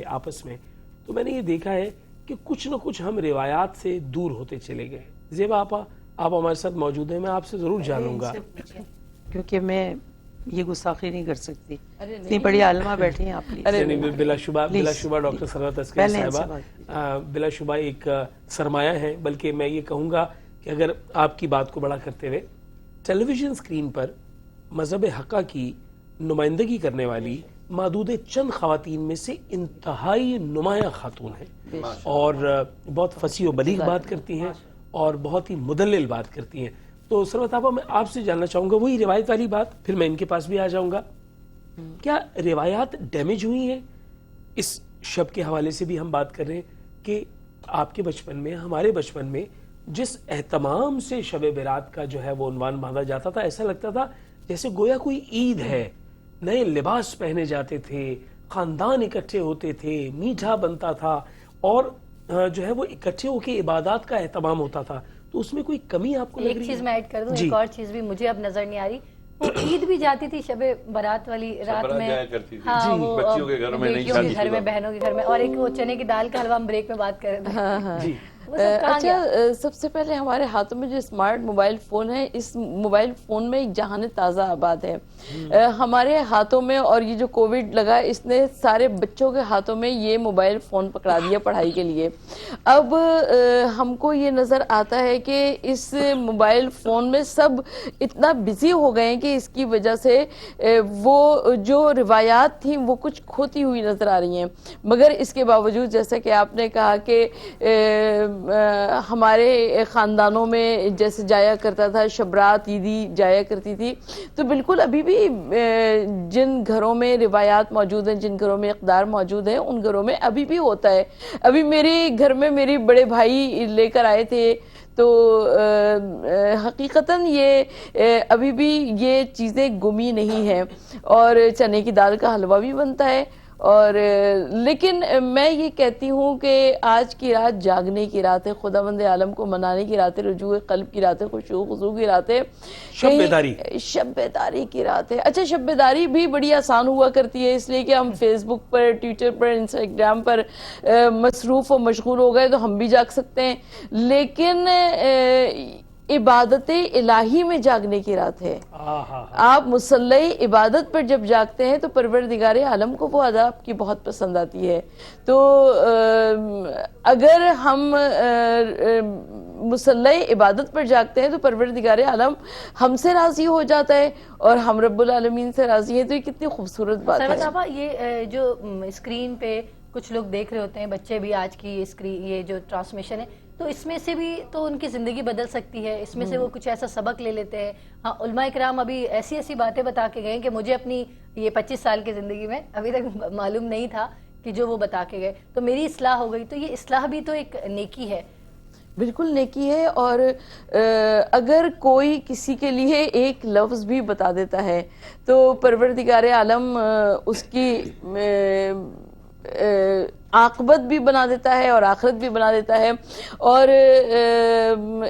آپس میں تو میں نے یہ دیکھا ہے کہ کچھ نہ کچھ ہم روایات سے دور ہوتے چلے گئے. زیبا آپا آپ ہمارے ساتھ موجود ہیں, میں آپ سے ضرور جانوں گا کیونکہ میں یہ گستاخی نہیں کر سکتی, اتنی بڑی عالمہ بیٹھی ہیں آپ. بلا شبہ ڈاکٹر ثروت عسکری صاحبہ بلا شبہ ایک سرمایہ ہے, بلکہ میں یہ کہوں گا کہ اگر آپ کی بات کو بڑا کرتے ہوئے ٹیلی ویژن اسکرین پر مذہب حقہ کی نمائندگی کرنے والی معدود چند خواتین میں سے انتہائی نمایاں خاتون ہیں اور بہت فصیح و بلیغ بات کرتی ہیں اور بہت ہی مدلل بات کرتی ہیں. تو ثروت آپا میں آپ سے جاننا چاہوں گا وہی روایت والی بات, پھر میں ان کے پاس بھی آ جاؤں گا. کیا روایات ڈیمیج ہوئی ہیں؟ اس شب کے حوالے سے بھی ہم بات کر رہے ہیں کہ آپ کے بچپن میں, ہمارے بچپن میں جس اہتمام سے شب برات کا جو ہے وہ عنوان باندھا جاتا تھا, ایسا لگتا تھا جیسے گویا کوئی عید ہے. نئے لباس پہنے جاتے تھے, خاندان اکٹھے ہوتے تھے, میٹھا بنتا تھا اور جو ہے وہ اکٹھے ہو کے عبادات کا اہتمام ہوتا تھا. تو اس میں کوئی کمی آپ کو لگ رہی ہے؟ ایک چیز میں ایڈ کر دوں, ایک اور چیز بھی مجھے اب نظر نہیں آ رہی, وہ عید بھی جاتی تھی شب برات والی رات میں, ہاں وہ بچیوں کے گھر میں, بیٹیوں کے گھر میں, بہنوں کے گھر میں, اور ایک وہ چنے کی دال کا حلوہ ہم بریک میں بات کر رہے تھے. اچھا, سب سے پہلے ہمارے ہاتھوں میں جو اسمارٹ موبائل فون ہے, اس موبائل فون میں ایک جہان تازہ آباد ہے. ہمارے ہاتھوں میں, اور یہ جو کووڈ لگا اس نے سارے بچوں کے ہاتھوں میں یہ موبائل فون پکڑا دیا پڑھائی کے لیے. اب ہم کو یہ نظر آتا ہے کہ اس موبائل فون میں سب اتنا بزی ہو گئے ہیں کہ اس کی وجہ سے وہ جو روایات تھیں وہ کچھ کھوتی ہوئی نظر آ رہی ہیں. مگر اس کے باوجود جیسا کہ آپ نے کہا کہ ہمارے خاندانوں میں جیسے جایا کرتا تھا, شبرات عیدی جایا کرتی تھی, تو بالکل ابھی بھی جن گھروں میں روایات موجود ہیں, جن گھروں میں اقدار موجود ہیں, ان گھروں میں ابھی بھی ہوتا ہے. ابھی میرے گھر میں میرے بڑے بھائی لے کر آئے تھے, تو حقیقتاً یہ ابھی بھی یہ چیزیں گمی نہیں ہیں, اور چنے کی دال کا حلوہ بھی بنتا ہے. اور لیکن میں یہ کہتی ہوں کہ آج کی رات جاگنے کی رات ہے, خداوند عالم کو منانے کی رات ہے, رجوع قلب کی رات ہے, خشوع خضوع کی رات ہے, شب بیداری کی رات ہے. اچھا, شب بیداری بھی بڑی آسان ہوا کرتی ہے, اس لیے کہ ہم فیس بک پر, ٹویٹر پر, انسٹاگرام پر مصروف و مشغول ہو گئے تو ہم بھی جاگ سکتے ہیں. لیکن عبادت الہی میں جاگنے کی رات ہے. آپ مصلی عبادت پر جب جاگتے ہیں تو پروردگار عالم کو وہ ادا آپ کی بہت پسند آتی ہے. تو اگر ہم مصلی عبادت پر جاگتے ہیں تو پروردگار عالم ہم سے راضی ہو جاتا ہے, اور ہم رب العالمین سے راضی ہیں. تو یہ کتنی خوبصورت بات ہے. صاحبہ یہ جو اسکرین پہ کچھ لوگ دیکھ رہے ہوتے ہیں, بچے بھی, آج کی اسکرین یہ جو ٹرانسمیشن ہے, تو اس میں سے بھی تو ان کی زندگی بدل سکتی ہے, اس میں سے وہ کچھ ایسا سبق لے لیتے ہیں. ہاں, علماء کرام ابھی ایسی ایسی باتیں بتا کے گئے کہ مجھے اپنی یہ 25 سال کی زندگی میں ابھی تک معلوم نہیں تھا کہ جو وہ بتا کے گئے, تو میری اصلاح ہو گئی. تو یہ اصلاح بھی تو ایک نیکی ہے. بالکل نیکی ہے. اور اگر کوئی کسی کے لیے ایک لفظ بھی بتا دیتا ہے تو پروردگار عالم اس کی عاقبت بھی بنا دیتا ہے اور آخرت بھی بنا دیتا ہے. اور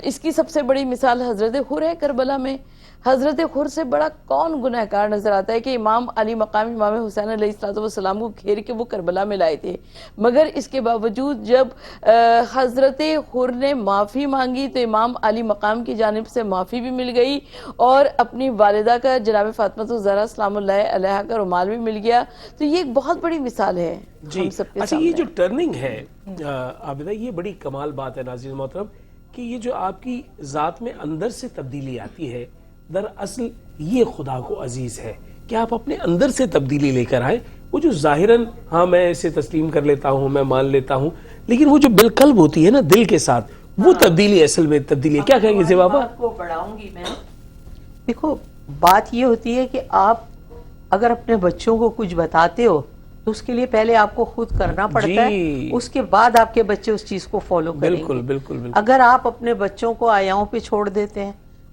اس کی سب سے بڑی مثال حضرت حر ہے کربلا میں. حضرت حر سے بڑا کون گنہگار نظر آتا ہے کہ امام علی مقام امام حسین علیہ السلام کو گھیر کے وہ کربلا میں لائے تھے, مگر اس کے باوجود جب حضرت حر نے معافی مانگی تو امام علی مقام کی جانب سے معافی بھی مل گئی, اور اپنی والدہ کا جناب فاطمہ الزہرا سلام اللہ علیہا کا رومال بھی مل گیا. تو یہ ایک بہت بڑی مثال ہے ہم سب کے اچھا, سامنے. یہ جو ٹرننگ ہے عابدہ, یہ بڑی کمال بات ہے ناظرین محترم, کہ یہ جو آپ کی ذات میں اندر سے تبدیلی آتی ہے, دراصل یہ خدا کو عزیز ہے کہ آپ اپنے اندر سے تبدیلی لے کر آئے. وہ جو ظاہراً ہاں میں اسے تسلیم کر لیتا ہوں, میں مان لیتا ہوں, لیکن وہ جو بالقلب ہوتی ہے نا, دل کے ساتھ, وہ تبدیلی اصل میں تبدیلی ہے. کیا کہیں گے زیبا؟ بات کو بڑھاؤں گی میں. دیکھو, بات یہ ہوتی ہے کہ آپ اگر اپنے بچوں کو کچھ بتاتے ہو تو اس کے لیے پہلے آپ کو خود کرنا پڑتا ہے, اس کے بعد آپ کے بچے اس چیز کو فالو کریں گے. بالکل بالکل. اگر آپ اپنے بچوں کو آیاؤں پہ چھوڑ دیتے ہیں,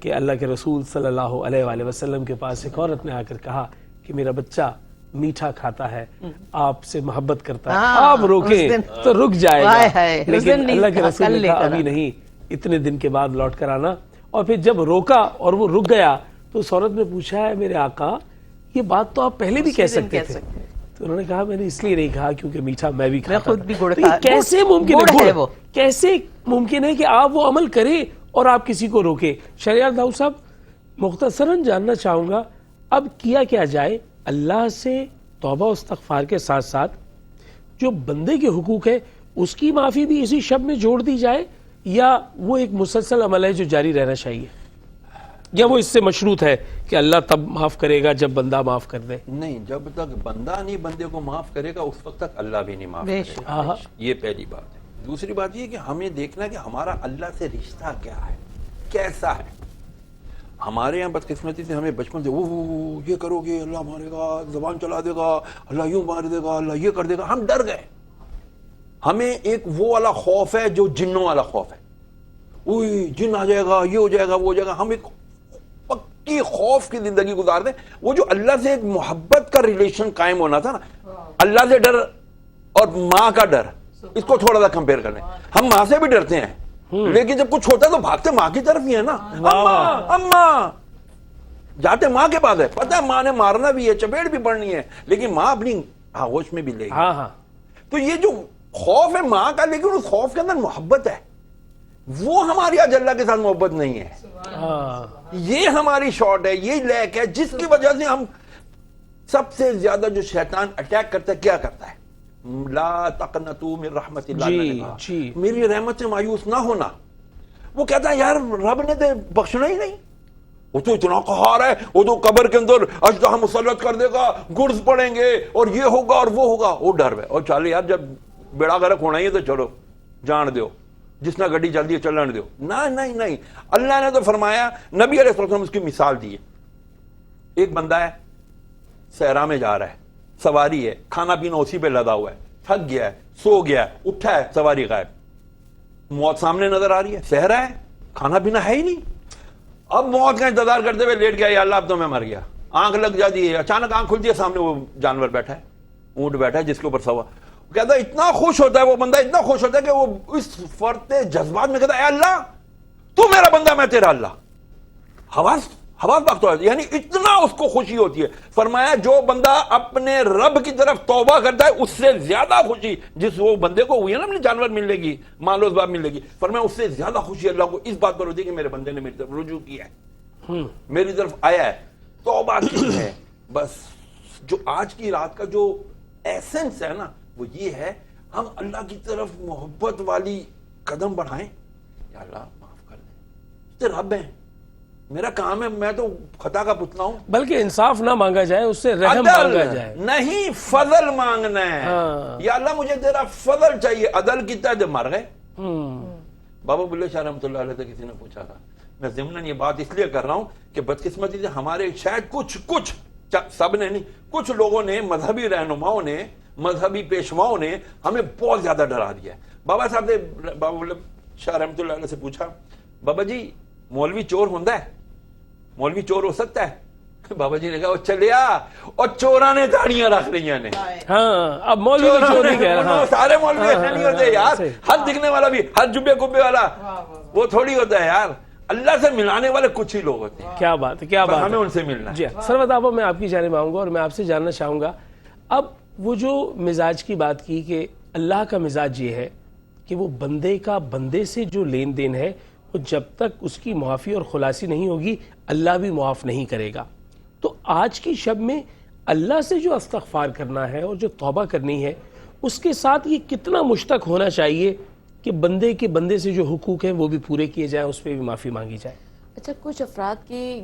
کہ اللہ کے رسول صلی اللہ علیہ وآلہ وسلم کے پاس ایک عورت نے آ کر کہا کہ میرا بچہ میٹھا کھاتا ہے, آپ سے محبت کرتا ہے, آپ روکیں تو رک جائے گا, لیکن اللہ کے رسول نے کہا ابھی نہیں, اتنے دن کے بعد لوٹ کر آنا. اور پھر جب روکا اور وہ رک گیا تو اس عورت نے پوچھا ہے میرے آقا یہ بات تو آپ پہلے بھی کہہ سکتے تھے. تو انہوں نے کہا میں نے اس لیے نہیں کہا کیونکہ میٹھا میں بھی کھاتا تھا. کیسے ممکن ہے وہ, کیسے ممکن ہے کہ آپ وہ عمل کریں اور آپ کسی کو روکے؟ شہریار داؤد صاحب مختصراً جاننا چاہوں گا اب کیا کیا جائے اللہ سے توبہ و استغفار کے ساتھ ساتھ جو بندے کے حقوق ہے اس کی معافی بھی اسی شب میں جوڑ دی جائے, یا وہ ایک مسلسل عمل ہے جو جاری رہنا چاہیے, یا وہ اس سے مشروط ہے کہ اللہ تب معاف کرے گا جب بندہ معاف کر دے؟ نہیں, جب تک بندہ نہیں بندے کو معاف کرے گا اس وقت تک اللہ بھی نہیں معاف کرے گا. یہ پہلی بات ہے. دوسری بات یہ کہ ہمیں دیکھنا کہ ہمارا اللہ سے رشتہ کیا ہے, کیسا ہے. ہمارے یہاں بدقسمتی سے ہمیں بچپن سے یہ کرو گے اللہ مارے گا, زبان چلا دے گا, اللہ یوں مار دے گا, اللہ یہ کر دے گا, ہم ڈر گئے. ہمیں ایک وہ والا خوف ہے جو جنوں والا خوف ہے, جن آ جائے گا, یہ ہو جائے گا, وہ ہو جائے گا. ہم ایک پکی خوف کی زندگی گزار دیں. وہ جو اللہ سے ایک محبت کا ریلیشن قائم ہونا تھا نا, اللہ سے ڈر اور ماں کا ڈر, اس کو تھوڑا سا کمپیئر کر لیں. ہم ماں سے بھی ڈرتے ہیں لیکن جب کچھ ہوتا ہے تو بھاگتے ماں کی طرف ہی ہے نا. اماں جاتے ماں کے پاس ہے, پتہ ہے ماں نے مارنا بھی ہے, چپیٹ بھی پڑنی ہے, لیکن ماں اپنی ہوش میں بھی لے گی. تو یہ جو خوف ہے ماں کا, لیکن اس خوف کے اندر محبت ہے, وہ ہماری آج اللہ کے ساتھ محبت نہیں ہے. یہ ہماری شارٹ ہے, یہ لیک ہے جس کی وجہ سے ہم سب سے زیادہ جو شیطان اٹیک کرتا ہے کیا کرتا ہے, لا تقنطوا من رحمت اللہ, میری رحمت سے مایوس نہ ہونا. وہ کہتا ہے یار رب نے تو بخشنا ہی نہیں, وہ تو اتنا قہار ہے, وہ تو قبر کے اندر اجدہا مسلط کر دے گا, گرز پڑیں گے اور یہ ہوگا اور وہ ہوگا. وہ ڈر ہے, اور چلے یار جب بیڑا غرق ہونا ہی ہے تو چلو جان دیو, جس نہ گڈی چل دی ہے چلن دیو. نہیں, اللہ نے تو فرمایا, نبی علیہ السلام اس کی مثال دی ہے. ایک بندہ ہے صحرا میں جا رہا ہے, سواری ہے, کھانا پینا اسی پہ لدا ہوا ہے, تھک گیا ہے, سو گیا ہے, اٹھا ہے, سواری غائب, موت سامنے نظر آ رہی ہے, صحرا ہے, کھانا پینا ہے ہی نہیں. اب موت کا انتظار کرتے ہوئے لیٹ گیا, یا اللہ اب تو میں مر گیا. آنکھ لگ جاتی ہے, اچانک آنکھ کھلتی ہے, سامنے وہ جانور بیٹھا ہے, اونٹ بیٹھا ہے جس کے اوپر سوا. کہتا ہے اتنا خوش ہوتا ہے وہ بندہ, اتنا خوش ہوتا ہے کہ وہ اس فرتے جذبات میں کہتا ہے اے اللہ تو میرا بندہ, میں تیرا اللہ. حواس وقت ہو, یعنی اتنا اس کو خوشی ہوتی ہے. فرمایا جو بندہ اپنے رب کی طرف توبہ کرتا ہے اس سے زیادہ خوشی جس وہ بندے کو ہوئی ہے نا اپنے جانور ملنے کی, مال و اسباب ملنے کی, فرمایا اس سے زیادہ خوشی اللہ کو اس بات پر ہوتی ہے کہ میرے بندے نے میری طرف رجوع کیا ہے, میری طرف آیا ہے, توبہ کی ہے. بس جو آج کی رات کا جو ایسنس ہے نا وہ یہ ہے, ہم اللہ کی طرف محبت والی قدم بڑھائیں. یا اللہ معاف کر دیں, رب ہیں, میرا کام ہے, میں تو خطا کا پتلا ہوں. بلکہ انصاف نہ مانگا جائے, اس سے رحم مانگا جائے, نہیں فضل مانگنا ہے. یا اللہ مجھے تیرا فضل چاہیے, عدل کی تحت مر گئے. بابا بلے شاہ رحمۃ اللہ علیہ سے کسی نے پوچھا تھا, میں ضمناً یہ بات اس لیے کر رہا ہوں کہ بدقسمتی سے ہمارے شاید کچھ سب نے نہیں, کچھ لوگوں نے, مذہبی رہنماؤں نے, مذہبی پیشواؤں نے ہمیں بہت زیادہ ڈرا دیا ہے. بابا صاحب نے بابا بلے شاہ رحمۃ اللہ علیہ سے پوچھا, بابا جی مولوی چور ہوتا ہے, مولوی چور ہو سکتا ہے؟ بابا جی نے کہا چلیا اور چوراں نے داڑیاں رکھ رہی ہیں. ہاں اب مولوی چور نہیں کہہ رہا, سارے مولوی ایسے نہیں ہوتے یار, ہر دکھنے والا بھی, ہر جبے کبے والا وہ تھوڑی ہوتا ہے یار. اللہ سے ملانے والے کچھ ہی لوگ ہوتے ہیں. کیا بات ہے, کیا بات, ہمیں ان سے ملنا. جی سرورت آپا, میں آپ کی جانب آؤں گا اور میں آپ سے جاننا چاہوں گا, اب وہ جو مزاج کی بات کی کہ اللہ کا مزاج یہ ہے کہ وہ بندے کا بندے سے جو لین دین ہے وہ جب تک اس کی معافی اور خلاصی نہیں ہوگی اللہ بھی معاف نہیں کرے گا. تو آج کی شب میں اللہ سے جو استغفار کرنا ہے اور جو توبہ کرنی ہے اس کے ساتھ یہ کتنا مشتق ہونا چاہیے کہ بندے کے بندے سے جو حقوق ہیں وہ بھی پورے کیے جائیں, اس پہ بھی معافی مانگی جائے. اچھا, کچھ افراد کی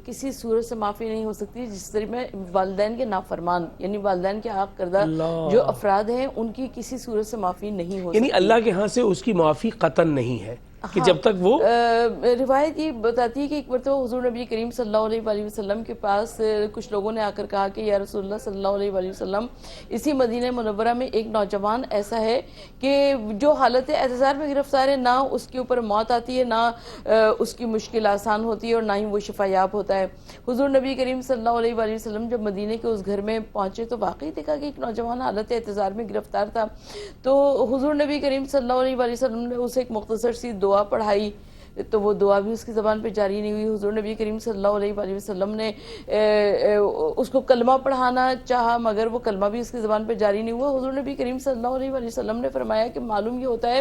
کسی صورت سے معافی نہیں ہو سکتی جس طرح میں والدین کے نافرمان, یعنی والدین کے عاق کردہ جو افراد ہیں ان کی کسی صورت سے معافی نہیں ہو سکتی, یعنی اللہ کے ہاں سے اس کی معافی قطعاً نہیں ہے. کہ جب تک وہ روایت یہ بتاتی ہے کہ ایک مرتبہ حضور نبی کریم صلی اللہ علیہ وآلہ وسلم کے پاس کچھ لوگوں نے آ کر کہا کہ یا رسول اللہ صلی اللہ علیہ وآلہ وسلم، اسی مدینہ منورہ میں ایک نوجوان ایسا ہے کہ جو حالت اعتذار میں گرفتار ہے، نہ اس کے اوپر موت آتی ہے، نہ اس کی مشکل آسان ہوتی ہے، اور نہ ہی وہ شفا یاب ہوتا ہے۔ حضور نبی کریم صلی اللہ علیہ وآلہ وسلم جب مدینہ کے اس گھر میں پہنچے تو واقعی دیکھا کہ ایک نوجوان حالت اعتذار میں گرفتار تھا۔ تو حضور نبی کریم صلی اللہ علیہ وآلہ وسلم نے اسے ایک مختصر سی دعا پڑھائی، تو وہ دعا بھی اس کی زبان پہ جاری نہیں ہوئی۔ حضور نبی کریم صلی اللہ علیہ وآلہ وسلم نے اس کو کلمہ پڑھانا چاہا، مگر وہ کلمہ بھی اس کی زبان پہ جاری نہیں ہوا۔ حضور نبی کریم صلی اللہ علیہ وآلہ وسلم نے فرمایا کہ معلوم یہ ہوتا ہے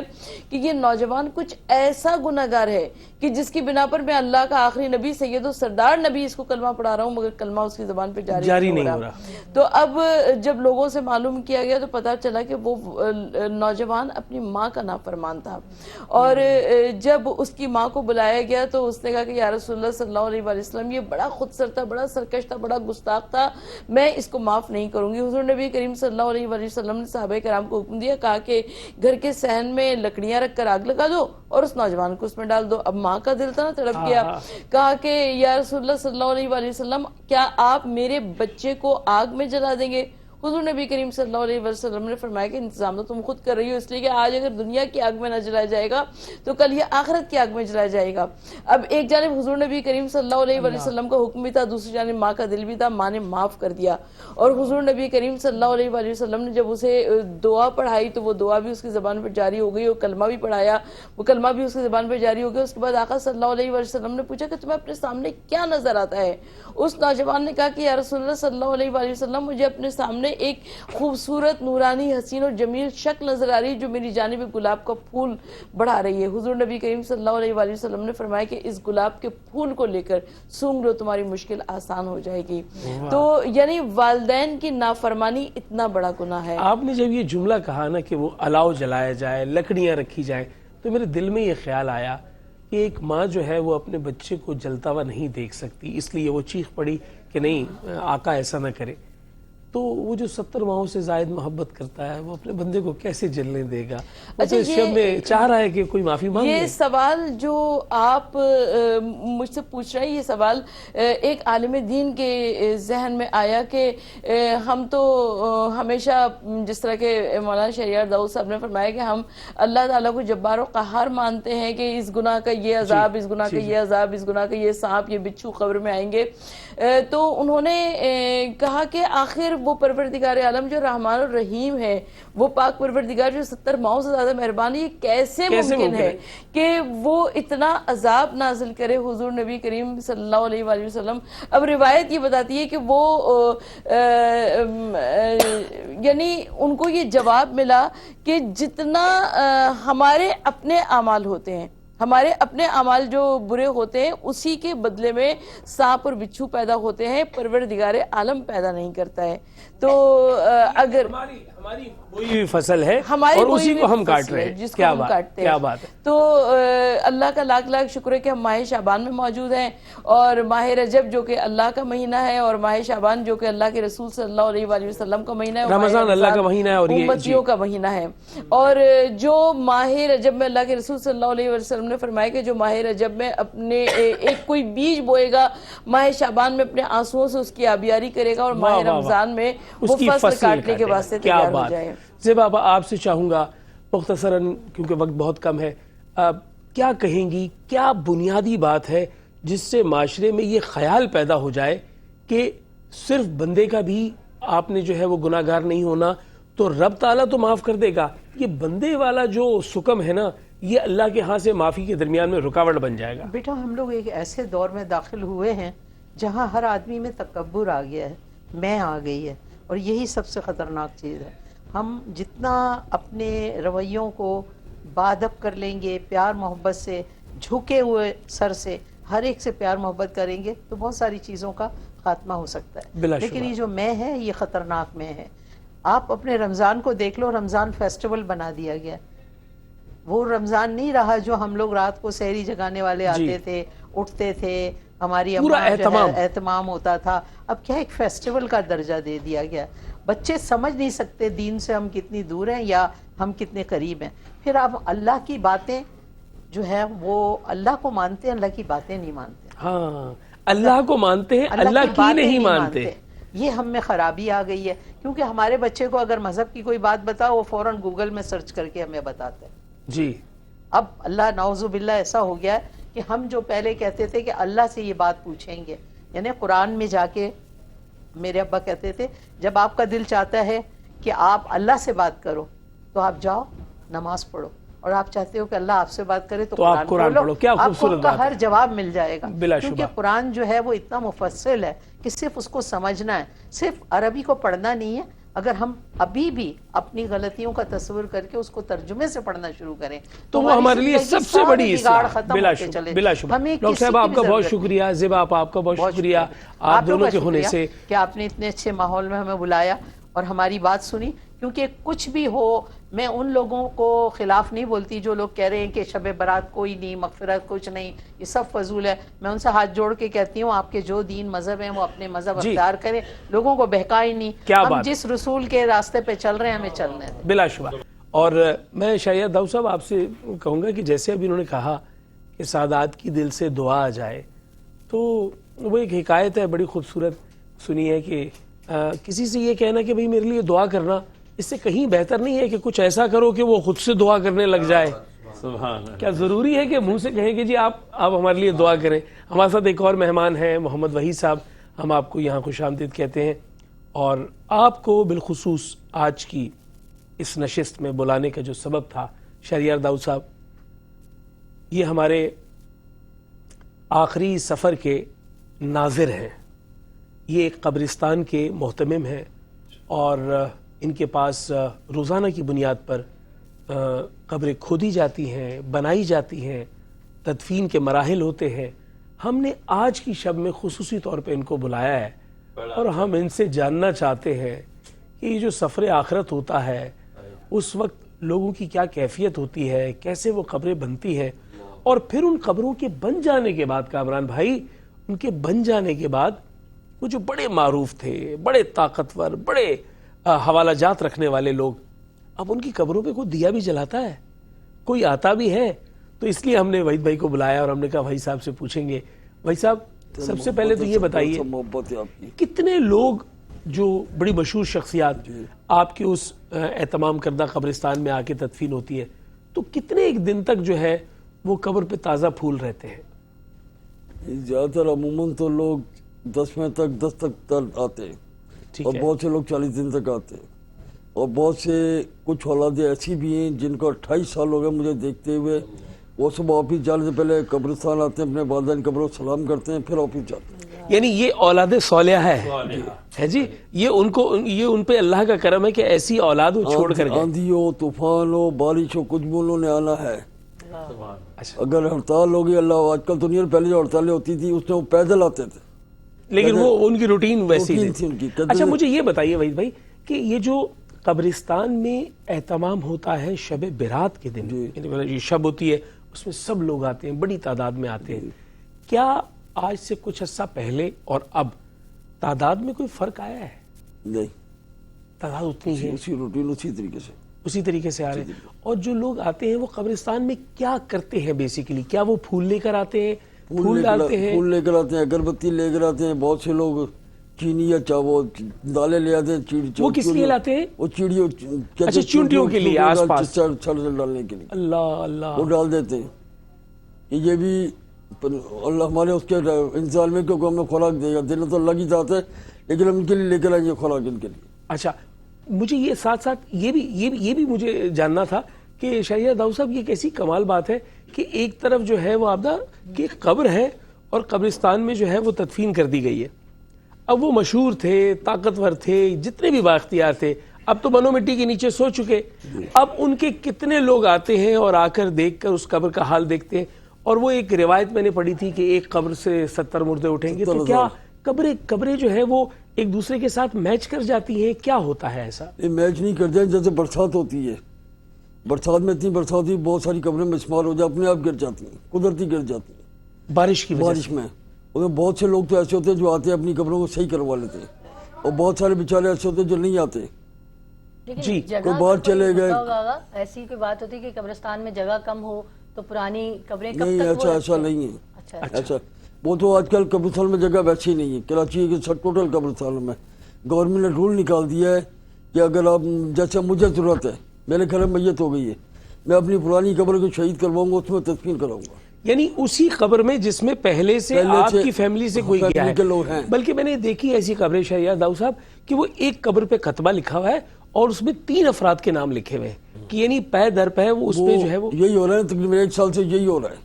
کہ یہ نوجوان کچھ ایسا گناہگار ہے کہ جس کی بنا پر میں اللہ کا آخری نبی سید و سردار نبی اس کو کلمہ پڑھا رہا ہوں، مگر کلمہ اس کی زبان پہ جاری نہیں ہو رہا۔ تو اب جب لوگوں سے معلوم کیا گیا تو پتہ چلا کہ وہ نوجوان اپنی ماں کا نافرمان تھا، اور جب اس کی ماں کو بلایا گیا تو اس نے کہا کہ یا رسول اللہ صلی اللہ علیہ وآلہ وسلم، یہ بڑا خودسر تھا، بڑا سرکش تھا، بڑا گستاخ تھا، میں اس کو معاف نہیں کروں گی۔ حضور نبی کریم صلی اللہ علیہ وآلہ وسلم نے صحابہ کرام کو حکم دیا، کہا کہ گھر کے صحن میں لکڑیاں رکھ کر آگ لگا دو اور اس نوجوان کو اس میں ڈال دو۔ اب ماں کا دل تھا نا، تڑپ گیا، کہا کہ یا رسول اللہ صلی اللہ علیہ وآلہ وسلم، کیا آپ میرے بچے کو آگ میں جلا دیں گے؟ حضور نبی کریم صلی اللہ علیہ وسلم نے فرمایا کہ انتظام تو تم خود کر رہی ہو، اس لیے کہ آج اگر دنیا کی آگ میں نہ جلایا جائے گا تو کل یہ آخرت کی آگ میں جلایا جائے گا۔ اب ایک جانب حضور نبی کریم صلی اللہ علیہ وآلہ وسلم کا حکم بھی تھا، دوسری جانب ماں کا دل بھی تھا، ماں نے معاف کر دیا۔ اور حضور نبی کریم صلی اللہ علیہ وآلہ وسلم نے جب اسے دعا پڑھائی تو وہ دعا بھی اس کی زبان پر جاری ہو گئی، اور کلمہ بھی پڑھایا، وہ کلمہ بھی اس کی زبان پر جاری ہو گیا۔ اس کے بعد آقا صلی اللہ علیہ وآلہ وسلم نے پوچھا کہ تمہیں اپنے سامنے کیا نظر آتا ہے؟ اس نوجوان نے کہا کہ یا رسول اللہ صلی اللہ علیہ وآلہ وسلم، مجھے اپنے سامنے ایک خوبصورت، نورانی، حسین اور جمیل شکل نظر آ رہی ہے جو میری جانب گلاب کا پھول بڑھا رہی ہے۔ حضور نبی کریم صلی اللہ علیہ وآلہ وسلم نے فرمایا کہ اس گلاب کے پھول کو لے کر سونگ لو، تمہاری مشکل آسان ہو جائے گی۔ تو یعنی والدین کی نافرمانی اتنا بڑا گناہ ہے۔ آپ نے جب یہ جملہ کہا نا کہ وہ الاؤ جلایا جائے، لکڑیاں رکھی جائیں، تو میرے دل میں یہ خیال آیا کہ ایک ماں جو ہے وہ اپنے بچے کو جلتا ہوا نہیں دیکھ سکتی، اس لیے وہ چیخ پڑی کہ نہیں آقا ایسا نہ کرے۔ تو وہ جو 70 ماہوں سے زائد محبت کرتا ہے وہ اپنے بندے کو کیسے جلنے دے گا؟ اچھا، اس شب میں چاہ رہا ہے کہ کوئی معافی مانگ لے۔ یہ سوال جو آپ مجھ سے پوچھ رہے ہیں، یہ سوال ایک عالم دین کے ذہن میں آیا کہ ہم تو ہمیشہ جس طرح کہ مولانا شہریار داؤد صاحب نے فرمایا کہ ہم اللہ تعالیٰ کو جبار و قہار مانتے ہیں کہ اس گناہ کا یہ عذاب، اس گناہ کا یہ عذاب، اس گناہ کا یہ سانپ، یہ بچھو قبر میں آئیں گے۔ تو انہوں نے کہا کہ آخر وہ پروردگار عالم جو رحمان الرحیم ہے، وہ پاک پروردگار جو 70 ماہوں سے زیادہ مہربان ہے، یہ کیسے ممکن ہے کہ وہ اتنا عذاب نازل کرے حضور نبی کریم صلی اللہ علیہ وآلہ وسلم؟ اب روایت یہ بتاتی ہے کہ وہ یعنی ان کو یہ جواب ملا کہ جتنا ہمارے اپنے اعمال ہوتے ہیں، ہمارے اپنے اعمال جو برے ہوتے ہیں، اسی کے بدلے میں سانپ اور بچھو پیدا ہوتے ہیں، پروردگار عالم پیدا نہیں کرتا ہے۔ تو اگر ہماری وہی فصل ہے ہماری اور اسی کو ہم کاٹ رہے ہیں، جس کو کیا ہم کاٹتے کیا ہیں، بات ہے۔ تو اللہ کا لاکھ لاکھ شکر ہے کہ ہم ماہ شعبان میں موجود ہیں، اور ماہ رجب جو کہ اللہ کا مہینہ ہے، اور ماہ شعبان جو کہ اللہ کے رسول صلی اللہ علیہ وآلہ وسلم کا مہینہ ہے، رمضان اللہ کا مہینہ ہے اور یہ امتیوں کا مہینہ ہے۔ اور جو ماہ رجب میں اللہ کے رسول صلی اللہ علیہ وسلم نے فرمایا کہ جو ماہ رجب میں اپنے ایک کوئی بیج بوئے گا، ماہ شعبان میں اپنے آنسوؤں سے اس کی آبیاری کرے گا، اور ماہ رمضان میں وہ فصل کاٹنے کے واسطے تیار ہو جائے۔ زیبا آپ سے چاہوں گا مختصراً، کیونکہ وقت بہت کم ہے، کیا کہیں گی، کیا بنیادی بات ہے جس سے معاشرے میں یہ خیال پیدا ہو جائے کہ صرف بندے کا بھی آپ نے جو ہے وہ گناہ گار نہیں ہونا تو رب تعالیٰ تو معاف کر دے گا، یہ بندے والا جو سکم ہے نا، یہ اللہ کے ہاں سے معافی کے درمیان میں رکاوٹ بن جائے گا؟ بیٹا، ہم لوگ ایک ایسے دور میں داخل ہوئے ہیں جہاں ہر آدمی میں تکبر آ گیا ہے، میں آ گئی ہے، اور یہی سب سے خطرناک چیز ہے۔ ہم جتنا اپنے رویوں کو بادب کر لیں گے، پیار محبت سے، جھکے ہوئے سر سے ہر ایک سے پیار محبت کریں گے، تو بہت ساری چیزوں کا خاتمہ ہو سکتا ہے۔ لیکن یہ جو میں ہے، یہ خطرناک میں ہے۔ آپ اپنے رمضان کو دیکھ لو، رمضان فیسٹیول بنا دیا گیا، وہ رمضان نہیں رہا جو ہم لوگ رات کو سحری جگانے والے آتے تھے، اٹھتے تھے، ہماری اہتمام ہوتا تھا۔ اب کیا ایک فیسٹیول کا درجہ دے دیا گیا۔ بچے سمجھ نہیں سکتے دین سے ہم کتنی دور ہیں یا ہم کتنے قریب ہیں۔ پھر آپ اللہ کی باتیں جو ہے وہ اللہ کو مانتے ہیں, اللہ کی باتیں نہیں مانتے. ہاں, اللہ کو مانتے ہیں, اللہ کی باتیں نہیں مانتے. یہ ہم میں خرابی آ گئی ہے, کیونکہ ہمارے بچے کو اگر مذہب کی کوئی بات بتاؤ وہ فوراً گوگل میں سرچ کر کے ہمیں بتاتے ہیں. جی, اب اللہ نعوذ باللہ ایسا ہو گیا ہے کہ ہم جو پہلے کہتے تھے کہ اللہ سے یہ بات پوچھیں گے, یعنی قرآن میں جا کے میرے ابا کہتے تھے جب آپ کا دل چاہتا ہے کہ آپ اللہ سے بات کرو تو آپ جاؤ نماز پڑھو, اور آپ چاہتے ہو کہ اللہ آپ سے بات کرے تو آپ قرآن پڑھو. کیا خوبصورت آپ کو بات ہر جواب مل جائے گا, بلا کیونکہ شبہ. قرآن جو ہے وہ اتنا مفصل ہے کہ صرف اس کو سمجھنا ہے, صرف عربی کو پڑھنا نہیں ہے. اگر ہم ابھی بھی اپنی غلطیوں کا تصور کر کے اس کو ترجمے سے پڑھنا شروع کریں تو وہ ہمارے لیے سب سے بڑی اصلاح. بلا شبہ, بلا شبہ. ڈاکٹر صاحب آپ کا بہت شکریہ, زیبا آپ کا بہت شکریہ, آپ دونوں کے ہونے سے کہ آپ نے اتنے اچھے ماحول میں ہمیں بلایا اور ہماری بات سنی. کیونکہ کچھ بھی ہو, میں ان لوگوں کو خلاف نہیں بولتی جو لوگ کہہ رہے ہیں کہ شب برات کوئی نہیں, مغفرت کچھ نہیں, یہ سب فضول ہے. میں ان سے ہاتھ جوڑ کے کہتی ہوں آپ کے جو دین مذہب ہیں وہ اپنے مذہب اختیار کریں, لوگوں کو بہکائیں نہیں. ہم جس رسول کے راستے پہ چل رہے ہیں ہمیں چلنے دیں. بلا شبہ. اور میں شاہیہ داؤد صاحب آپ سے کہوں گا کہ جیسے ابھی انہوں نے کہا کہ سادات کی دل سے دعا آ جائے, تو وہ ایک حکایت ہے بڑی خوبصورت سنی ہے کہ کسی سے یہ کہنا کہ بھئی میرے لیے دعا کرنا, اس سے کہیں بہتر نہیں ہے کہ کچھ ایسا کرو کہ وہ خود سے دعا کرنے لگ جائے. کیا ضروری ہے کہ منہ سے کہیں کہ جی آپ ہمارے لیے دعا کریں. ہمارے ساتھ ایک اور مہمان ہیں محمد وحید صاحب, ہم آپ کو یہاں خوش آمدید کہتے ہیں, اور آپ کو بالخصوص آج کی اس نشست میں بلانے کا جو سبب تھا شہریار داؤد صاحب, یہ ہمارے آخری سفر کے ناظر ہیں, یہ ایک قبرستان کے محتمم ہیں, اور ان کے پاس روزانہ کی بنیاد پر قبریں کھودی جاتی ہیں, بنائی جاتی ہیں, تدفین کے مراحل ہوتے ہیں. ہم نے آج کی شب میں خصوصی طور پہ ان کو بلایا ہے, اور ہم ان سے جاننا چاہتے ہیں کہ یہ جو سفر آخرت ہوتا ہے اس وقت لوگوں کی کیا کیفیت ہوتی ہے, کیسے وہ قبریں بنتی ہیں, اور پھر ان قبروں کے بن جانے کے بعد کامران بھائی, ان کے بن جانے کے بعد وہ جو بڑے معروف تھے, بڑے طاقتور, بڑے حوالہ جات رکھنے والے لوگ, اب ان کی قبروں پہ کوئی دیا بھی جلاتا ہے, کوئی آتا بھی ہے. تو اس لیے ہم نے وحید بھائی کو بلایا اور ہم نے کہا بھائی صاحب سے پوچھیں گے. بھائی صاحب سب سے پہلے تو یہ بتائیے کتنے لوگ جو بڑی مشہور شخصیات آپ کے اس اہتمام کردہ قبرستان میں آ کے تدفین ہوتی ہے, تو کتنے ایک دن تک جو ہے وہ قبر پہ تازہ پھول رہتے ہیں؟ زیادہ تر عموماً تو لوگ 10 میں تک 10 تک آتے ہیں, اور بہت سے لوگ 40 دن تک آتے ہیں, اور بہت سے کچھ اولادیں ایسی بھی ہیں جن کو 28 سال ہو گئے مجھے دیکھتے ہوئے, وہ صبح آفس جانے سے پہلے قبرستان آتے ہیں, اپنے والدین قبروں سلام کرتے ہیں, پھر آفس جاتے ہیں. یعنی یہ اولاد صالحہ ہے جی, یہ ان پہ اللہ کا کرم ہے کہ ایسی اولاد وہ چھوڑ کر گئے. آندھی ہو, طوفان ہو, بارش ہو, کچھ بھی انہوں نے آنا ہے. اگر ہڑتال ہوگی, اللہ آج کل دنیا میں پہلے جو ہڑتالیں ہوتی تھی اس میں وہ پیدل آتے تھے, لیکن وہ ان کی روٹین ویسی تھی ان کی. اچھا مجھے یہ بتائیے وحید بھائی کہ یہ جو قبرستان میں اہتمام ہوتا ہے شب برات کے دن, یہ شب ہوتی ہے, اس میں سب لوگ آتے ہیں, بڑی تعداد میں آتے ہیں, کیا آج سے کچھ عرصہ پہلے اور اب تعداد میں کوئی فرق آیا ہے؟ نہیں, تعداد اتنی ہے, اسی روٹین اسی طریقے سے آ رہے ہیں. اور جو لوگ آتے ہیں وہ قبرستان میں کیا کرتے ہیں بیسیکلی؟ کیا وہ پھول لے کر آتے ہیں, پھول ڈالتے ہیں, پھول لے کر آتے ہیں, اگربتی لے کر آتے ہیں, بہت سے لوگ چینی یا وہ دالیں لے آتے ہیں. وہ کس لیے لاتے ہیں؟ وہ چیڑیوں, اچھا چونٹیوں کے لیے, آس پاس ڈالنے کے لیے. اللہ اللہ, وہ ڈال دیتے ہیں. یہ بھی اللہ ہمارے اس کے انتظار میں, کیونکہ ہمیں خوراک دے گا, دینا تو اللہ کی ذات ہے, لیکن ہم ان کے لیے لے کر آئیں گے خوراک ان کے لیے. اچھا مجھے یہ ساتھ ساتھ یہ بھی مجھے جاننا تھا کہ شہریار داؤد صاحب یہ کیسی کمال بات ہے کہ ایک طرف جو ہے وہ آبدہ کی قبر ہے اور قبرستان میں جو ہے وہ تدفین کر دی گئی ہے. اب وہ مشہور تھے, طاقتور تھے, جتنے بھی بااختیار تھے, اب تو بنو مٹی کے نیچے سو چکے. اب ان کے کتنے لوگ آتے ہیں اور آ کر دیکھ کر اس قبر کا حال دیکھتے ہیں. اور وہ ایک روایت میں نے پڑھی تھی کہ ایک قبر سے 70 مردے اٹھیں گے, تو کیا قبریں جو ہے وہ ایک دوسرے کے ساتھ میچ کر جاتی ہیں؟ کیا ہوتا ہے ایسا؟ یہ میچ نہیں کرتے ہیں. جیسے برسات ہوتی ہے, برسات میں اتنی برسات ہوتی ہے, بہت ساری قبریں مسمار ہو جاتی, اپنے آپ گر جاتی ہیں, قدرتی گر جاتی ہیں بارش کی وجہ سے. بارش میں ان میں بہت سے لوگ تو ایسے ہوتے ہیں جو آتے ہیں اپنی قبروں کو صحیح کروا لیتے ہیں, اور بہت سارے بیچارے ایسے ہوتے ہیں جو نہیں آتے. جی کوئی باہر چلے گئے, ایسی کوئی بات ہوتی ہے کہ قبرستان میں جگہ کم ہو تو پرانی قبریں کب نہیں، تک ایسا ایسا نہیں ہے. اچھا ایسا وہ تو آج کل قبرستان میں جگہ ویسی نہیں ہے. کراچی کے سب ٹوٹل قبرستانوں میں گورنمنٹ نے رول نکال دیا ہے کہ اگر آپ، جیسے مجھے ضرورت ہے، میرے گھر میں میت ہو گئی ہے، میں اپنی پرانی قبر کو شہید کرواؤں گا، اس میں تدفین کراؤں گا. یعنی اسی قبر میں جس میں پہلے سے آپ کی فیملی سے کوئی گیا فیملی کے لوگ ہیں. ہے. بلکہ میں نے دیکھی ایسی قبریں شہریار داؤد صاحب کہ وہ ایک قبر پہ کتبہ لکھا ہوا ہے اور اس میں 3 افراد کے نام لکھے ہوئے ہیں کہ یعنی پے در پے وہ اس پہ جو ہے وہ یہی ہو رہا ہے. تقریباً 1 سال سے یہی ہو رہا ہے.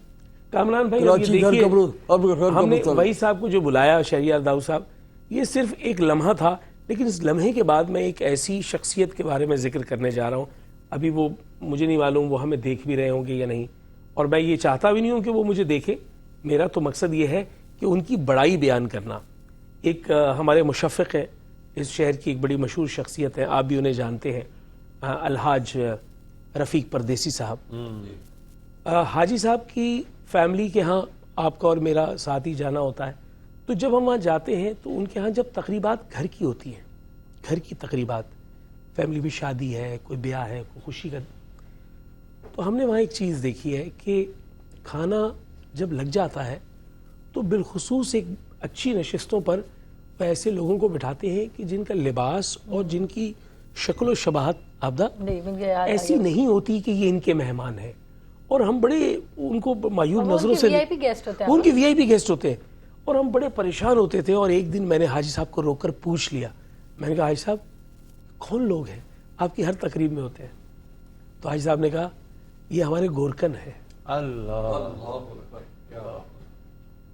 کامران بھائی اب یہ کراچی گھر دیکھیے، قبر ہم نے وہی صاحب کو جو بلایا شہریار داؤد صاحب، یہ صرف ایک لمحہ تھا، لیکن اس لمحے کے بعد میں ایک ایسی شخصیت کے بارے میں ذکر کرنے جا رہا ہوں. ابھی وہ مجھے نہیں معلوم وہ ہمیں دیکھ بھی رہے ہوں گے یا نہیں، اور میں یہ چاہتا بھی نہیں ہوں کہ وہ مجھے دیکھے. میرا تو مقصد یہ ہے کہ ان کی بڑائی بیان کرنا. ایک ہمارے مشفق ہیں، اس شہر کی ایک بڑی مشہور شخصیت ہے، آپ بھی انہیں جانتے ہیں، الحاج رفیق پردیسی صاحب. حاجی صاحب کی فیملی کے ہاں آپ کا اور میرا ساتھ ہی جانا ہوتا ہے. تو جب ہم وہاں جاتے ہیں تو ان کے ہاں جب تقریبات گھر کی ہوتی ہیں، گھر کی تقریبات، فیملی میں شادی ہے، کوئی بیاہ ہے، کوئی خوشی کا، تو ہم نے وہاں ایک چیز دیکھی ہے کہ کھانا جب لگ جاتا ہے تو بالخصوص ایک اچھی نشستوں پر وہ ایسے لوگوں کو بٹھاتے ہیں کہ جن کا لباس اور جن کی شکل و شباہت آبدہ ایسی نہیں ہوتی کہ یہ ان کے مہمان ہیں، اور ہم بڑے ان کو مایوب نظروں سے، ان کے وی آئی پی گیسٹ ہوتے ہیں، اور ہم بڑے پریشان ہوتے تھے. اور ایک دن میں نے حاجی صاحب کو روک کر پوچھ لیا، میں نے کہا حاجی صاحب کون لوگ ہیں آپ کی ہر تقریب میں ہوتے ہیں؟ تو حاجی صاحب نے کہا یہ ہمارے گورکن ہے.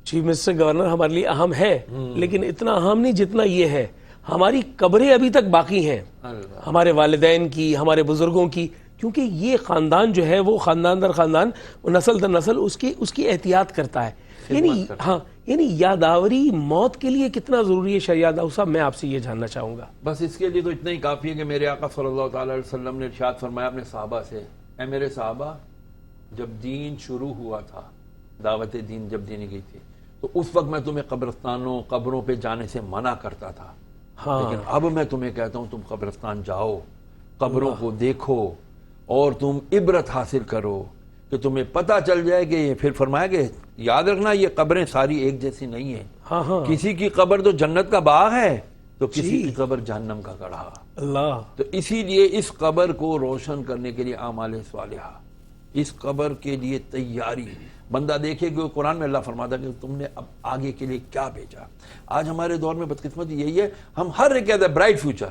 چیف منسٹر گورنر ہمارے لیے اہم ہے، لیکن اتنا اہم نہیں جتنا یہ ہے. ہماری قبریں ابھی تک باقی ہیں، ہمارے والدین کی، ہمارے بزرگوں کی، کیونکہ یہ خاندان جو ہے وہ خاندان در خاندان، نسل در نسل اس کی احتیاط کرتا ہے. یعنی یاداوری موت کے لیے کتنا ضروری ہے شہریار داؤد صاحب، میں آپ سے یہ جاننا چاہوں گا. بس اس کے لیے تو اتنا ہی کافی ہے کہ میرے آقا صلی اللہ تعالی علیہ وسلم نے ارشاد فرمایا اپنے صحابہ سے، اے میرے صحابہ، جب دین شروع ہوا تھا، دعوت دین جب دینی گئی تھی، تو اس وقت میں تمہیں قبرستانوں، قبروں پہ جانے سے منع کرتا تھا. لیکن اب میں تمہیں کہتا ہوں تم قبرستان جاؤ، قبروں کو دیکھو اور تم عبرت حاصل کرو کہ تمہیں پتہ چل جائے کہ یہ، پھر فرمایا کہ یاد رکھنا یہ قبریں ساری ایک جیسی نہیں ہیں. کسی کی قبر تو جنت کا باغ ہے تو کسی کی قبر جہنم کا گڑھا. اللہ. تو اسی لیے اس قبر کو روشن کرنے کے لیے اعمال صالحہ، اس قبر کے لیے تیاری بندہ دیکھے کہ قرآن میں اللہ فرماتا ہے کہ تم نے اب آگے کے لیے کیا بھیجا. آج ہمارے دور میں بدقسمتی یہی ہے، ہم ہر ایک کہتے ہیں برائٹ فیوچر،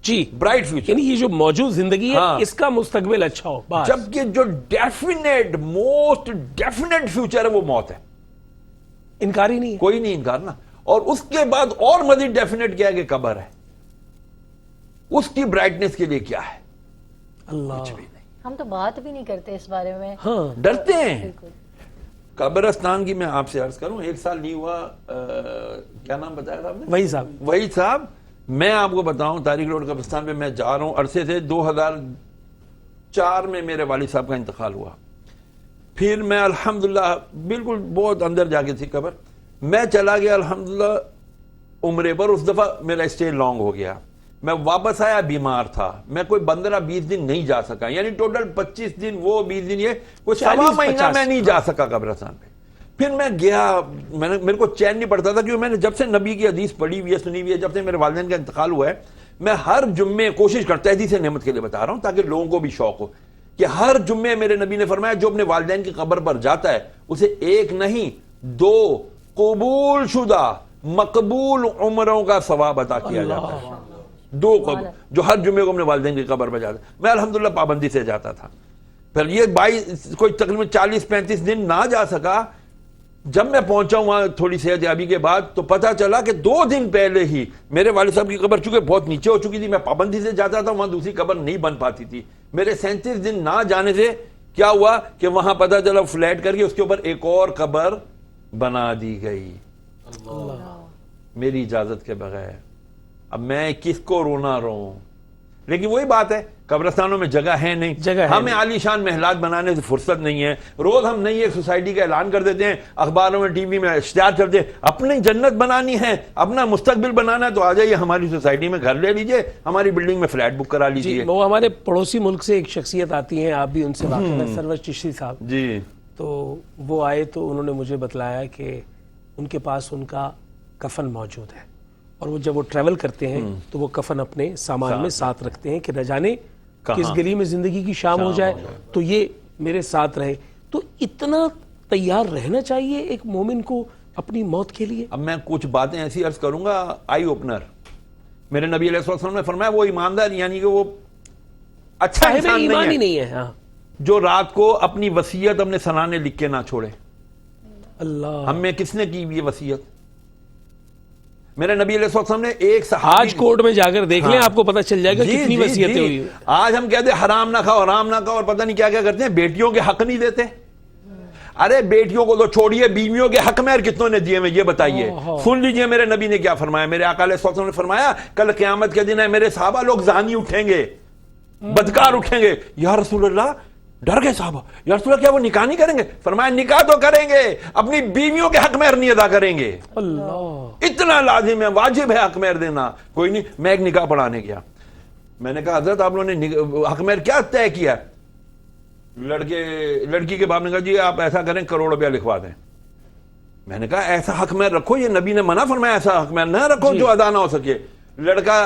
جی برائٹ فیوچر، یعنی یہ جو موجود زندگی ہے اس کا مستقبل اچھا ہو، جبکہ جو ڈیفینیٹ، موسٹ ڈیفینیٹ فیوچر ہے وہ موت ہے. انکار ہی نہیں ہے، کوئی نہیں انکار نا. اور اس کے بعد اور مزید ڈیفینیٹ کیا ہے کہ قبر ہے، اس کی برائٹنس کے لیے کیا ہے؟ اللہ. کچھ بھی نہیں. ہم تو بات بھی نہیں کرتے اس بارے میں، ڈرتے ہیں. قبرستان کی میں آپ سے عرض کروں، 1 سال نہیں ہوا، کیا نام بتایا تھا آپ نے؟ وحید صاحب. میں آپ کو بتاؤں تاریخ روڈ قبرستان پہ میں جا رہا ہوں عرصے سے. 2004 میں میرے والد صاحب کا انتقال ہوا. پھر میں الحمدللہ بالکل بہت اندر جا کے تھی قبر، میں چلا گیا الحمدللہ عمرے پر. اس دفعہ میرا اسٹے لانگ ہو گیا، میں واپس آیا بیمار تھا، میں کوئی 15-20 دن نہیں جا سکا، یعنی ٹوٹل 25 دن وہ 20 دن یہ کوئی 1.25 مہینہ میں نہیں جا سکا قبرستان پہ. پھر میں گیا، میرے کو چین نہیں پڑتا تھا کیونکہ میں نے جب سے نبی کی حدیث پڑھی ہوئی ہے، سنی ہوئی ہے، جب سے میرے والدین کا انتقال ہوا ہے، میں ہر جمعے کوشش کرتا ہے، حدیث نعمت کے لیے بتا رہا ہوں تاکہ لوگوں کو بھی شوق ہو، کہ ہر جمعے میرے نبی نے فرمایا جو اپنے والدین کی قبر پر جاتا ہے اسے 1 نہیں 2 قبول شدہ مقبول عمروں کا ثواب عطا کیا جاتا ہے. 2 قبول جو ہر جمعے کو اپنے والدین کی قبر پر جاتا ہے. میں الحمدللہ پابندی سے جاتا تھا. پھر یہ 22 کوئی تقریباً 40-35 دن نہ جا سکا. جب میں پہنچا وہاں تھوڑی صحت یابی کے بعد تو پتہ چلا کہ 2 دن پہلے ہی میرے والد صاحب کی قبر چونکہ بہت نیچے ہو چکی تھی، میں پابندی سے جاتا تھا، وہاں دوسری قبر نہیں بن پاتی تھی. میرے 37 دن نہ جانے سے کیا ہوا کہ وہاں پتہ چلا فلیٹ کر کے اس کے اوپر ایک اور قبر بنا دی گئی میری اجازت کے بغیر. اب میں کس کو رونا رہوں؟ لیکن وہی بات ہے، قبرستانوں میں جگہ ہے نہیں، ہمیں عالی شان محلات بنانے سے فرصت نہیں ہے. روز ہم نئی ایک سوسائٹی کا اعلان کر دیتے ہیں، اخباروں میں ٹی وی میں اشتہار چلتے ہیں، اپنی جنت بنانی ہے، اپنا مستقبل بنانا ہے تو آ جائیے ہماری سوسائٹی میں گھر لے لیجئے، ہماری بلڈنگ میں فلیٹ بک کرا لیجئے. وہ ہمارے پڑوسی ملک سے ایک شخصیت آتی ہیں، آپ بھی ان سے واقف ہیں، سروج چشتی صاحب. جی. تو وہ آئے تو انہوں نے مجھے بتلایا کہ ان کے پاس ان کا کفن موجود ہے، اور وہ جب وہ ٹریول کرتے ہیں تو وہ کفن اپنے سامان میں ساتھ رکھتے ہیں کہ نہ جانے کس گلی میں زندگی کی شام ہو جائے تو یہ میرے ساتھ رہے. تو اتنا تیار رہنا چاہیے ایک مومن کو اپنی موت کے لیے. اب میں کچھ باتیں ایسی عرض کروں گا آئی اوپنر. میرے نبی علیہ الصلوۃ والسلام نے فرمایا وہ ایماندار یعنی کہ وہ اچھا انسان ایمان ہی نہیں ہے جو رات کو اپنی وصیت اپنے سرانے لکھ کے نہ چھوڑے. اللہ، ہم میں کس نے کی یہ وصیت؟ میرے نبی علیہ الصلوۃ والسلام نے ایک صحابی آج کورٹ میں جا کر دیکھ لیں آپ کو پتہ چل جائے گا کتنی وصیتیں ہوئی. آج ہم کہتے ہیں حرام نہ کھاؤ حرام نہ کھاؤ اور پتہ نہیں کیا کیا کرتے ہیں، بیٹیوں کے حق نہیں دیتے. ارے بیٹیوں کو تو چھوڑیے، بیویوں کے حق مہر کتنوں نے دیے یہ بتائیے. سن لیجئے میرے نبی نے کیا فرمایا. میرے آقا علیہ الصلوۃ والسلام نے فرمایا کل قیامت کے دن ہے میرے صحابہ لوگ زانی اٹھیں گے، بدکار اٹھیں گے. یا رسول اللہ، ڈر گئے صحابہ، یا رسول اللہ کیا وہ نکاح نہیں کریں گے؟ فرمایا نکاح تو کریں گے، اپنی بیویوں کے حق مہر نہیں ادا کریں گے. اللہ، اتنا لازم ہے، واجب ہے حق مہر دینا. کوئی نہیں، میں ایک نکاح پڑھانے گیا. میں نے کہا حضرت آپ لوگوں نے حق مہر کیا طے کیا؟ لڑکی کے باپ نے کہا جی آپ ایسا کریں 1 کروڑ روپیہ لکھوا دیں. میں نے کہا ایسا حق مہر رکھو، یہ نبی نے منع فرمایا ایسا حق مہر نہ رکھو جو ادا نہ ہو سکے. لڑکا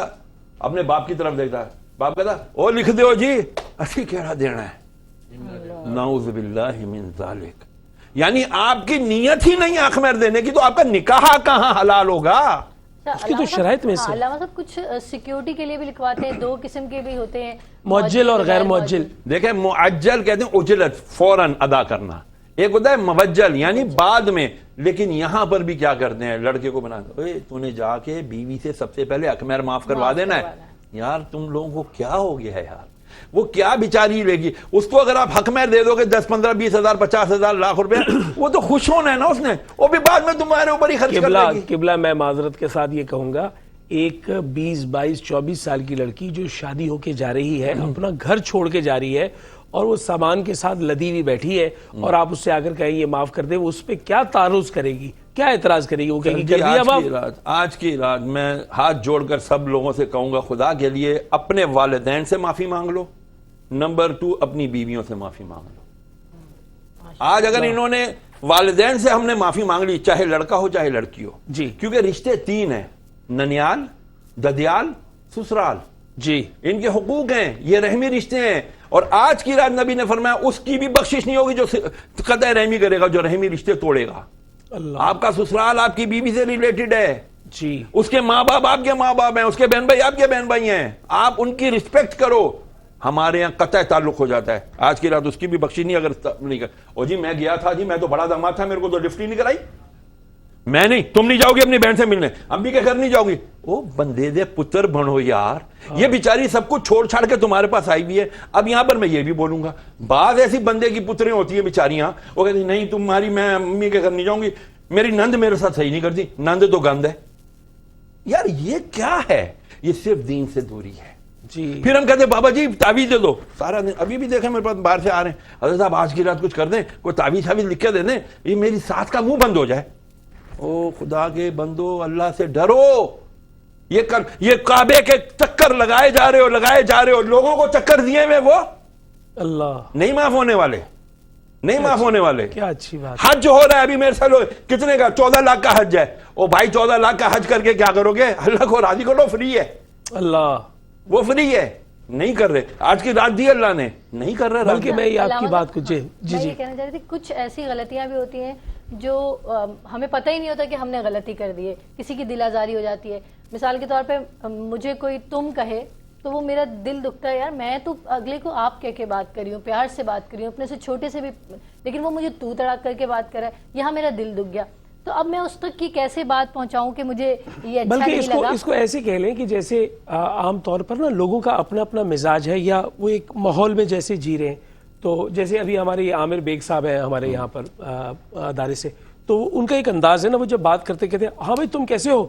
اپنے باپ کی طرف دیکھتا ہے، باپ کہتا او لکھ دیو جی، اسی کہڑا دینا ہے. نعوذ باللہ من ذالک. یعنی آپ کی نیت ہی نہیں حق مہر دینے کی تو آپ کا نکاح کہاں حلال ہوگا؟ اس کی تو شرائط میں سے علامہ صاحب کچھ سیکیورٹی کے لیے بھی لکھواتے ہیں، 2 قسم کے بھی ہوتے ہیں، معجل اور غیر معجل. دیکھیں معجل کہتے ہیں اجلت، فوراً ادا کرنا. ایک ہوتا ہے موجل یعنی بعد میں. لیکن یہاں پر بھی کیا کرتے ہیں، لڑکے کو بنا اے تو نے جا کے بیوی سے سب سے پہلے حق مہر معاف کروا دینا ہے. یار تم لوگوں کو کیا ہو گیا ہے یار؟ وہ کیا بیچاری لے گی اس کو؟ اگر آپ حق مہر دے دو گے 10 15 20 ہزار 50 ہزار لاکھ روپے، وہ تو خوش ہونا ہے نا اس نے، وہ بھی بعد میں تمہارے اوپر ہی خرچ کر دے گی. قبلہ میں معذرت کے ساتھ یہ کہوں گا، ایک 20 22 24 سال کی لڑکی جو شادی ہو کے جا رہی ہے، اپنا گھر چھوڑ کے جا رہی ہے اور وہ سامان کے ساتھ لدی ہوئی بیٹھی ہے، اور آپ اس سے آ کر کہیں یہ معاف کر دے، وہ اس پہ کیا تعرض کرے گی، کیا اعتراض کرے گی؟ وہ کہے گی آج کی رات میں ہاتھ جوڑ کر سب لوگوں سے کہوں گا خدا کے لیے اپنے والدین سے معافی مانگ لو. نمبر 2 اپنی بیویوں سے معافی مانگ لو. آج اگر انہوں نے والدین سے ہم نے معافی مانگ لی، چاہے لڑکا ہو چاہے لڑکی ہو جی، کیونکہ رشتے 3 ہیں، ننیال، ددیال، سسرال. جی ان کے حقوق ہیں، یہ رحمی رشتے ہیں. اور آج کی رات نبی نے فرمایا اس کی بھی بخشش نہیں ہوگی جو قطع رحمی کرے گا، جو رحمی رشتے توڑے گا. اللہ، آپ کا سسرال آپ کی بیوی سے ریلیٹڈ ہے، جی اس کے ماں باپ آپ کے ماں باپ ہیں، اس کے بہن بھائی آپ کے بہن بھائی ہیں، آپ ان کی رسپیکٹ کرو. ہمارے یہاں قطع تعلق ہو جاتا ہے. آج کی رات اس کی بھی بخشی نہیں اگر نہیں کر. اور جی میں گیا تھا جی، میں تو بڑا داماد تھا، میرے کو تو لفٹ ہی نہیں کرائی. میں نہیں، تم نہیں جاؤ گی اپنی بہن سے ملنے، امی کے گھر نہیں جاؤ گی. او بندے دے پتر بنو یار، یہ بیچاری سب کچھ چھوڑ چھاڑ کے تمہارے پاس آئی ہوئی ہے. اب یہاں پر میں یہ بھی بولوں گا، بعض ایسی بندے کی پتریں ہوتی ہیں بیچاریاں، وہ کہتی نہیں تمہاری میں امی کے گھر نہیں جاؤں گی، میری نند میرے ساتھ صحیح نہیں کرتی، نند تو گند ہے. یار یہ کیا ہے؟ یہ صرف دین سے دوری ہے. جی پھر ہم کہتے ہیں بابا جی تعویذ دے دو. سارا دن ابھی بھی دیکھیں میرے پاس باہر سے آ رہے ہیں، حضرت صاحب آج کی رات کچھ کر دیں، کوئی تعویذ لکھ کے دے دیں، یہ میری ساتھ کا منہ بند ہو جائے. او خدا کے بندو، اللہ سے ڈرو. یہ کعبے کے چکر لگائے جا رہے ہو، لوگوں کو چکر دیے ہوئے وہ اللہ نہیں معاف ہونے والے، نہیں معاف ہونے والے. کیا اچھی بات. حج ہو رہا ہے ابھی میرے ساتھ، کتنے کا 14 لاکھ کا حج ہے. او بھائی 14 لاکھ کا حج کر کے کیا کرو گے؟ اللہ کو راضی کرو، فری ہے. اللہ وہ فری ہے، نہیں کر رہے. آج کی رات دی اللہ نے، نہیں کر رہے. بلکہ میں یہ آپ کی بات کو جی میں یہ کہنا چاہ رہی تھی کچھ ایسی غلطیاں بھی ہوتی ہیں جو ہمیں پتہ ہی نہیں ہوتا کہ ہم نے غلطی کر دی ہے، کسی کی دل آزاری ہو جاتی ہے. مثال کے طور پہ مجھے کوئی تم کہے تو وہ میرا دل دکھتا ہے، یار میں تو اگلے کو آپ کہہ کے بات کری ہوں، پیار سے بات کری ہوں، اپنے سے چھوٹے سے بھی، لیکن وہ مجھے تو تڑاک کر کے بات کرا ہے، یہاں میرا دل دکھ گیا. تو اب میں اس تک کی کیسے بات پہنچاؤں کہ مجھے یہ اچھا نہیں لگا؟ بلکہ اس کو ایسے کہہ لیں کہ جیسے عام طور پر نا لوگوں کا اپنا اپنا مزاج ہے، یا وہ ایک ماحول میں جیسے جی رہے ہیں. تو جیسے ابھی ہمارے عامر بیگ صاحب ہیں ہمارے یہاں پر ادارے سے، تو ان کا ایک انداز ہے نا، وہ جب بات کرتے کہتے ہیں ہاں بھائی تم کیسے ہو.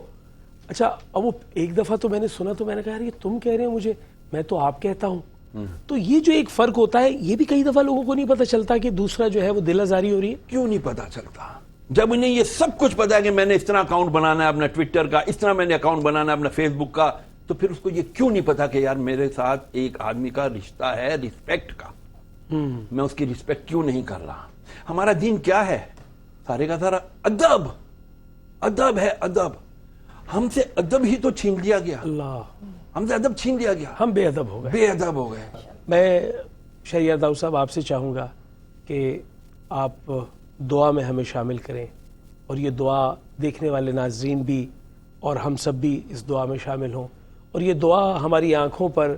اچھا اب وہ ایک دفعہ تو میں نے سنا تو میں نے کہا یار یہ تم کہہ رہے ہیں مجھے، میں تو آپ کہتا ہوں. تو یہ جو ایک فرق ہوتا ہے، یہ بھی کئی دفعہ لوگوں کو نہیں پتہ چلتا کہ دوسرا جو ہے وہ دل آزاری ہو رہی ہے. کیوں نہیں پتا چلتا؟ جب انہیں یہ سب کچھ پتا ہے کہ میں نے اس طرح اکاؤنٹ بنانا ہے اپنا ٹویٹر کا، اس طرح میں نے اکاؤنٹ بنانا ہے اپنا فیس بک کا، تو پھر اس کو یہ کیوں نہیں پتا کہ یار میرے ساتھ ایک آدمی کا رشتہ ہے رسپیکٹ کا. میں اس کی رسپیکٹ کیوں نہیں کر رہا؟ ہمارا دین کیا ہے؟ سارے کا سارا ادب، ادب ہے، ادب. ہم سے ادب ہی تو چھین لیا گیا، اللہ، ہم سے ادب چھین لیا گیا، ہم بے ادب ہو گئے، بے ادب ہو گئے. میں شہریار داؤد صاحب آپ سے چاہوں گا کہ آپ دعا میں ہمیں شامل کریں، اور یہ دعا دیکھنے والے ناظرین بھی اور ہم سب بھی اس دعا میں شامل ہوں، اور یہ دعا ہماری آنکھوں پر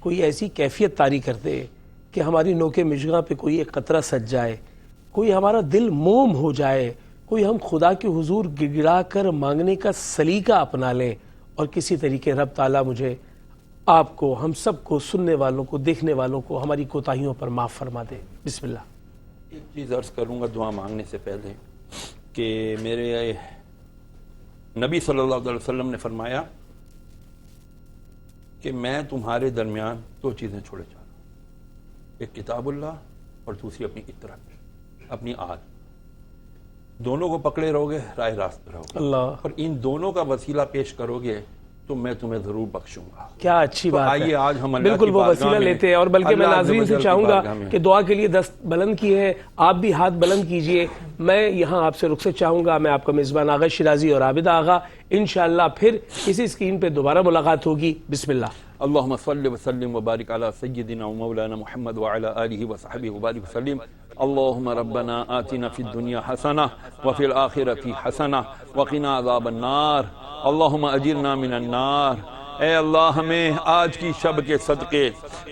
کوئی ایسی کیفیت طاری کر دے کہ ہماری نوک مژگاں پہ کوئی ایک قطرہ سج جائے، کوئی ہمارا دل موم ہو جائے، کوئی ہم خدا کے حضور گڑگڑا کر مانگنے کا سلیقہ اپنا لیں، اور کسی طریقے رب تعالیٰ مجھے، آپ کو، ہم سب کو، سننے والوں کو، دیکھنے والوں کو ہماری کوتاہیوں پر معاف فرما دے. بسم اللہ. ایک چیز عرض کروں گا دعا مانگنے سے پہلے کہ میرے نبی صلی اللہ علیہ وسلم نے فرمایا کہ میں تمہارے درمیان دو چیزیں چھوڑے جا رہا ہوں، ایک کتاب اللہ اور دوسری اپنی اطرت، اپنی آل. دونوں کو پکڑے رہو گے راہ راست پہ رہو گے، اللہ، اور ان دونوں کا وسیلہ پیش کرو گے تو میں تمہیں ضرور بخشوں گا. کیا اچھی تو بات آئیے ہے. آج ہم اللہ بالکل کی وہ بارگاہ وسیلہ میں، لیتے ہیں، اور بلکہ میں اللہ عز و ناظرین سے جل کی چاہوں گا بارگاہ میں کہ دعا کے لیے دست بلند کی ہے، آپ بھی ہاتھ بلند کیجئے. میں یہاں آپ سے رخصت چاہوں گا. میں آپ کا میزبان آغا شیرازی اور عابد آغا، انشاءاللہ پھر اسی سکرین پہ دوبارہ ملاقات ہوگی. بسم اللہ. اللہم صلی وسلم وبارک علی سیدنا و مولانا محمد وعلی آلہ وصحبہ وبارک وسلم. اللہم ربنا آتنا فی الدنیا حسنہ وفی الآخرۃ حسنہ وقنا عذاب النار. اللہم اجرنا من النار. اے اللہ ہمیں آج کی شب کے صدقے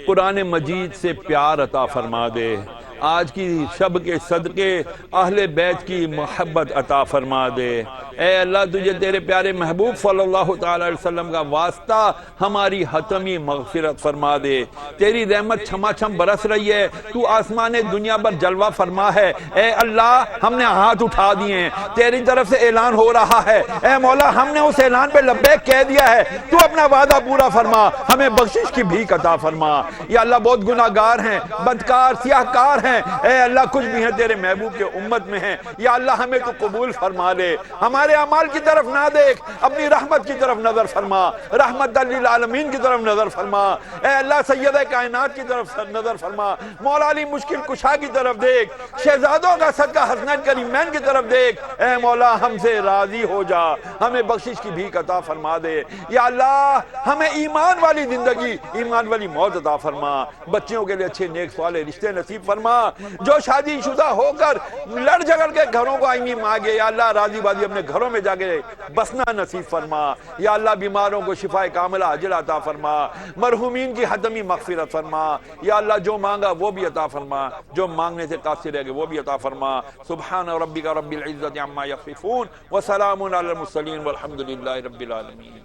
قرآن مجید سے پیار عطا فرما دے. آج کی شب کے صدقے اہل بیت کی محبت عطا فرما دے. اے اللہ تجھے تیرے پیارے محبوب صلی اللہ تعالی علیہ وسلم کا واسطہ ہماری حتمی مغفرت فرما دے. تیری رحمت چھما چھم برس رہی ہے، تو آسمان دنیا پر جلوہ فرما ہے. اے اللہ ہم نے ہاتھ اٹھا دیے ہیں، تیری طرف سے اعلان ہو رہا ہے. اے مولا ہم نے اس اعلان پہ لبیک کہہ دیا ہے، تو اپنا وعدہ پورا فرما، ہمیں بخشش کی بھیک عطا فرما. یا اللہ بہت گناہگار ہیں، بدکار، سیاہکار ہیں. اے اللہ کچھ بھی ہیں تیرے محبوب کے امت میں ہیں. یا اللہ ہمیں تو قبول فرما لے، ہمارے اعمال کی طرف نہ دیکھ، اپنی رحمت کی طرف نظر فرما، رحمت للعالمین کی طرف نظر فرما. اے اللہ سیدہ کائنات کی طرف نظر فرما، مولا علی مشکل کشا کی طرف دیکھ، شہزادوں کا صدقہ حسنین کریمین کی طرف دیکھ. اے مولا ہم سے راضی ہو جا، ہمیں بخشش کی بھیک عطا فرما دے. یا اللہ ہمیں ایمان والی زندگی، ایمان والی موت عطا فرما. بچوں کے لیے اچھے نیک صالح رشتے نصیب فرما. جو شادی شدہ ہو کر لڑ جھگڑ کے گھروں کو آئینی مانگے، یا اللہ راضی بازی اپنے گھروں میں جا کے بسنا نصیب فرما. یا اللہ بیماروں کو شفا کاملہ عاجل عطا فرما، مرحومین کی حتمی مغفرت فرما. یا اللہ جو مانگا وہ بھی عطا فرما، جو مانگنے سے قاصر رہ گئے وہ بھی عطا فرما. سبحان ربک رب العزت عما یصفون وسلام علی المرسلین والحمد للہ رب العالمین.